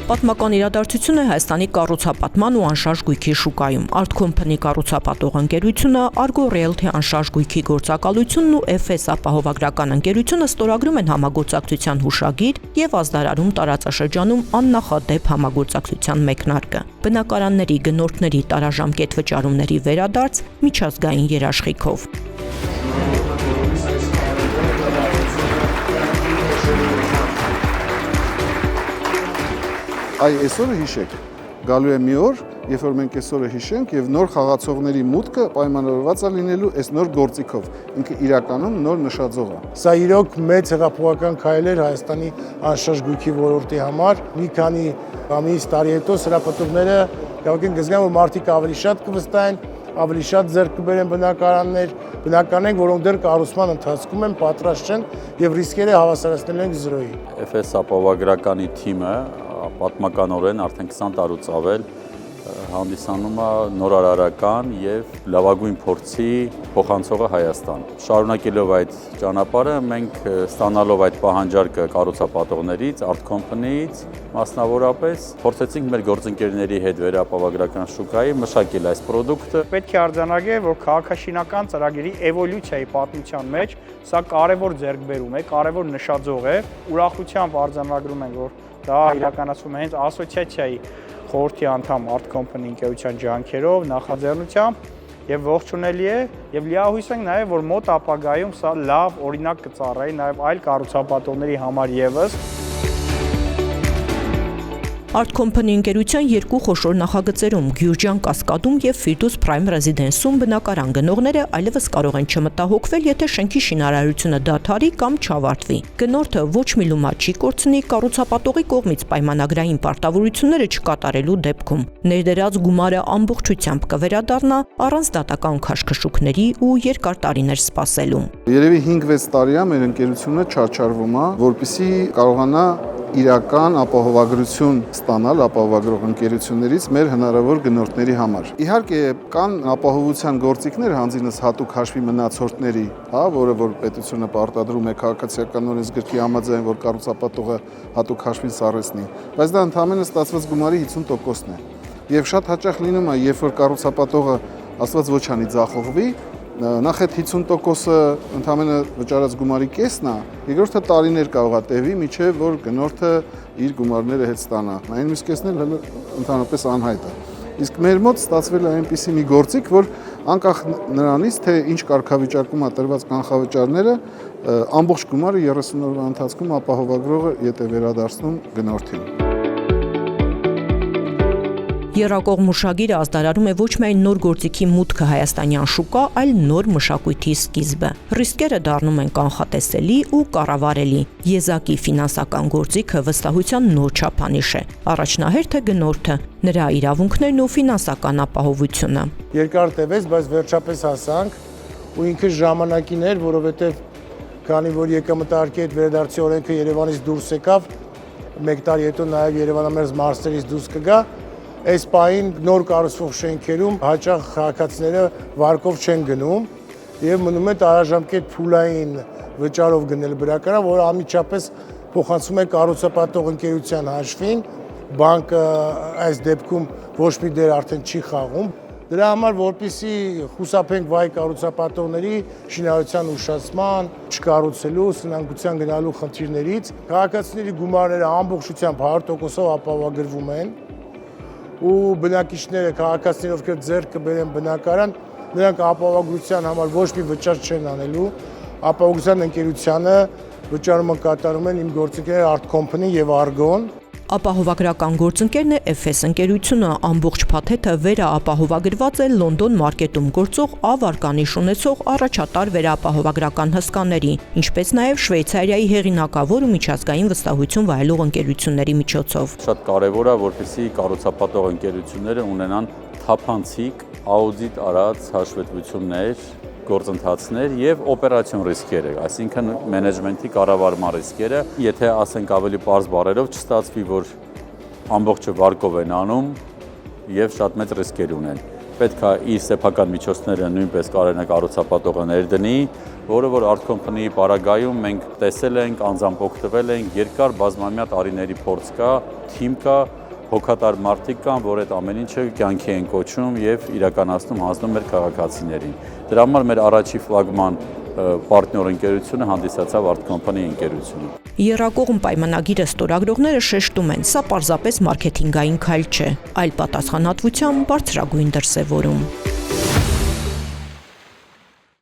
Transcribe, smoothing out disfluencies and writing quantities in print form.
Պատմական իրադարձություն է Հայաստանի կառուցապատման ու անշարժ գույքի շուկայում։ Art Company կառուցապատող ընկերությունը, Argo Realty անշարժ գույքի գործակալությունն ու FS ապահովագրական ընկերությունը ստորագրում են համագործակցության հուշագիր եւ ազդարարում տարածաշրջանում աննախադեպ համագործակցության մեկնարկը։ Բնակարանների գնորդների տարաժամկետ վճարումների վերադարձ միջազգային երաշխիքով։ Այսօրը հիշեք, գալու է մի օր, երբ որ մենք այսօրը հիշենք եւ նոր խաղացողների մուտքը պայմանավորված է լինելու այս նոր գործիքով, ինքը իրականում նոր նշաձող է։ Սա իրոք մեծ հեղափոխական քայլ էր Հայաստանի անշարժ գույքի ոլորտի համար։ Մի քանի ամիս տարի հետո սրա պատուղները կարող են գզգան, որ մարդիկ ավելի շատ կվստահեն, ավելի շատ ձեռք կբերեն բնակարաններ, որոնք դեռ կառուցման ընթացքում են, պատրաստ չեն եւ ռիսկերը հավասարացնել են զրոյի։ FS ապահովագրականի թիմը պատմականորեն արդեն 20 տարուց ավել հանդիսանում է նորարարական եւ լավագույն փորձի փոխանցողը Հայաստան։ Շարունակելով այդ ճանապարհը մենք ստանալով այդ պահանջարկը կառուցապատողներից, Art Company-ից, մասնավորապես փորձեցինք մեր գործընկերների հետ վերապահովագրական շուկայի մշակել այս ապրանքը։ Պետք է արձանագրել, որ քաղաքաշինական ծրագրի էվոլյուցիայի պատմության մեջ սա կարևոր ձեռքբերում է, կարևոր նշաձող է։ Ուրախությամբ արձանագրում ենք, որ դա իրականացվում է հենց ասոցիացիայի խորհրդի անդամ Art Company ընկերության ջանքերով, նախաձեռնությամբ եւ ողջունելի է եւ լիահույս ենք նաեւ, որ մոտ ապագայում սա լավ օրինակ կծառայի նաեւ այլ կառուցապատողների համար եւս։ Art Company ընկերության երկու խոշոր նախագծերում Գյուրջան Կասկադում եւ Ֆիրդուս Prime Residence-ում բնակարան գնողները այլևս կարող են չմտահոգվել, եթե շենքի շինարարությունը դադարի կամ չավարտվի։ Գնորդը ոչ մի լումա չի կորցնի կառուցապատողի կողմից պայմանագրային պարտավորությունները չկատարելու դեպքում։ Ներդրած գումարը ամբողջությամբ կվերադառնա առանց դատական քաշքշուկների ու երկար տարիներ սպասելու։ Երևի 5-6 տարի է մեր ընկերությունը չարչարվում է, որպեսզի կարողանա իրական ապահովագրություն ստանալ ապահովագրող ընկերություններից մեր հնարավոր գնորդների համար։ Իհարկե կան ապահովության գործիքներ հանձինս հատուկ հաշվի մնացորդների, որը որ պետությունը պարտադրում է քաղաքացիական օրենսգրքի համաձայն, որ կառուցապատողը հատուկ հաշվին սառեցնի, բայց դա ընդհանրապես ստացված գումարի 50%-ն է։ Եվ շատ հաճախ լինում է, երբ որ կառուցապատողը աստված ոչ անի ձախողվի, նախ այդ 50%-ը ընդհանրապես վճարած գումարի կեսն է, երկրորդը տարիներ կարող է տևի, մինչև որ գնորդը իր գումարները հետ ստանա։ Այն մյուս կեսն էլ ընդհանրապես անհայտ է։ Իսկ մեր մոտ ստացվել է այնպիսի մի գործիք, որ անկախ նրանից, թե ինչ կարգավիճակում է տրված կանխավճարները, ամբողջ գումարը 30 օրվա ընթացքում ապահովագրողը ետ է վերադարձնում գնորդին։ Եռակողմ հուշագիրը ազդարարում է ոչ միայն նոր գործիքի մուտքը հայաստանյան շուկա, այլ նոր մշակույթի սկիզբը։ Ռիսկերը դառնում են կանխատեսելի ու կառավարելի։ Եզակի ֆինանսական գործիքը վստահության նոր չափանիշ է։ Առաջնահերթ է գնորդը, նրա իրավունքներն ու ֆինանսական ապահովությունը։ Երկար տևեց, բայց վերջապես հասանք ու ինքը ժամանակին էր, որովհետև քանի որ եկամտարկի այդ վերադարձի օրենքը Երևանից դուրս եկավ, 1 տարի հետո նաև Երևանամերձ մարզերից դուրս կգա։ Այս պահին նոր կառուցվող շենքերում հաճախ քաղաքացիները վարկով չեն գնում եւ մնում է տարաժամկետ փուլային վճարով գնել բնակարան, որը անմիջապես փոխանցում է կառուցապատող ընկերության հաշվին, բանկը այս դեպքում ոչ մի դեր արդեն չի խաղում։ Դրա համար, որպեսզի խուսափենք վայ կառուցապատողների շինարարության ուշացման, չկառուցելու, սնանկության գնալու խնդիրներից, քաղաքացիների գումարները ամբողջությամբ 100%-ով ապահովագրվում են։ Ու բնակիչները, քաղաքացիները, ովքեր ձեռք կբերեն բնակարան, նրանք ապահովագրության համար ոչ մի վճար չեն անելու, ապահովության ընկերությանը վճարումը կատարում են իմ գործընկերները Art Company եւ Argon։ Ապահովագրական գործընկերն է FS ընկերությունը, ամբողջ փաթեթը վերաապահովագրված է Լոնդոն մարքետում գործող ավարկանիշ ունեցող առաջատար վերաապահովագրական հսկաների, ինչպես նաև Շվեյցարիայի հեղինակավոր ու միջազգային վստահություն վայելող ընկերությունների միջոցով։ Շատ կարևոր է, որպեսզի կառուցապատող ընկերությունները ունենան թափանցիկ, աուդիտ արած հաշվետվություններ, գործընթացներ եւ օպերացիոն ռիսկերը, այսինքն մենեջմենթի կառավարման ռիսկերը, եթե ասենք ավելի པարզ բառերով չստացվի, որ ամբողջը վարկով են անում եւ շատ մեծ ռիսկեր ունեն։ Պետք է իր սեփական միջոցները նույնպես կարողանա կառուցապատողը ներդնի, որը որ Art Company-ի պարագայում մենք տեսել ենք, անձամբ օգտվել ենք, երկար բազմամյա տարիների փորձ կա, թիմ կա, հոգատար մարդիկ կան, որ այդ ամեն ինչը կյանքի են կոչում եւ իրականացնում հանձնում մեր քաղաքացիներին։ Դրա համար մեր առաջի ֆլագման պարտներ ընկերությունը հանդիսացավ Art Company ընկերությունը։ Եռակողմ պայմանագիրը ստորագրողները շեշտում են, սա պարզապես մարքեթինգային քայլ չէ, այլ պատասխանատվության բարձրագույն դրսևորում։